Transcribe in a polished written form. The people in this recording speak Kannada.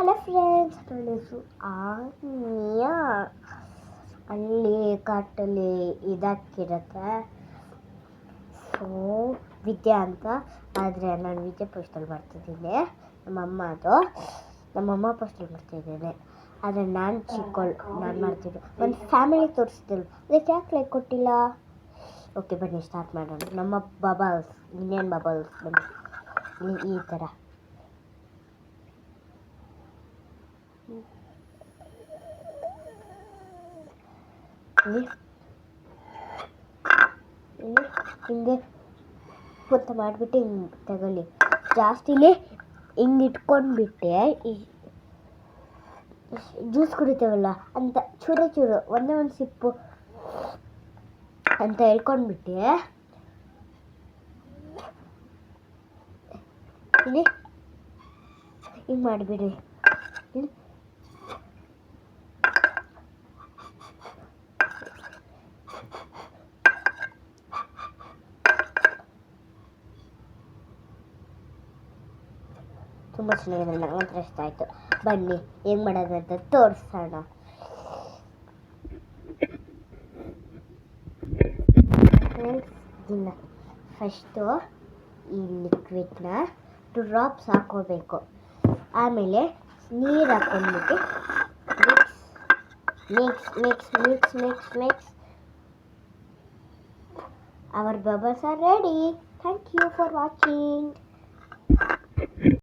ಹಲೋ ಫ್ರೆಂಡ್ಸ್, ನನ್ನ ಹೆಸರು ಆನ್ಯಾ. ಅಲ್ಲಿ ಕಾಟಲ್ಲಿ ಇದಾಕಿರುತ್ತೆ, ಸೊ ವಿದ್ಯಾ ಅಂತ. ಆದರೆ ನಾನು ವಿದ್ಯಾ ಪೋಸ್ಟಲ್ಲಿ ಮಾಡ್ತಿದ್ದೀನಿ. ನಮ್ಮಮ್ಮ ಪೋಸ್ಟಲ್ಲಿ ಮಾಡ್ತಿದ್ದೀನಿ. ಆದರೆ ನಾನು ಚಿಕ್ಕವಳು, ನಾನು ಮಾಡ್ತಿದ್ದು ಒಂದು ಫ್ಯಾಮಿಲಿ ತೋರಿಸ್ತಿಲ್ಲ. ಅದಕ್ಕೆ ಯಾಕೆ ಲೈಕ್ ಕೊಟ್ಟಿಲ್ಲ? ಓಕೆ, ಬನ್ನಿ ಸ್ಟಾರ್ಟ್ ಮಾಡೋಣ. ನಮ್ಮ ಬಬಲ್ಸ್, ಇನ್ನೇನು ಬಬಲ್ಸ್, ಬನ್ನಿ ಈ ಥರ. ಹಿಂಗೆ ಅಂತ ಮಾಡಿಬಿಟ್ಟು ಹಿಂಗೆ ತಗೊಳ್ಳಿ. ಜಾಸ್ತಿಲಿ ಹಿಂಗೆ ಇಟ್ಕೊಂಡ್ಬಿಟ್ಟೆ ಜ್ಯೂಸ್ ಕುಡಿತೇವಲ್ಲ ಅಂತ ಚೂರು ಒಂದೇ ಒಂದು ಸಿಪ್ಪು ಅಂತ ಹೇಳ್ಕೊಂಡ್ಬಿಟ್ಟೆ ಇಲ್ಲಿ ಹಿಂಗೆ ಮಾಡಿಬಿಡಿ. ತುಂಬ ಚೆನ್ನಾಗಿದೆ, ನನಗಂತೂ ಇಷ್ಟ ಆಯಿತು. ಬನ್ನಿ ಹೆಂಗೆ ಮಾಡೋದಂತ ತೋರಿಸೋಣ. ಇಲ್ಲ, ಫಸ್ಟು ಈ ಲಿಕ್ವಿಡ್ನ ಡ್ರಾಪ್ಸ್ ಹಾಕೋಬೇಕು. ಆಮೇಲೆ ನೀರು ಹಾಕೊಂಡ್ಬಿಟ್ಟು mix. Our bubbles are ready. Thank you for watching.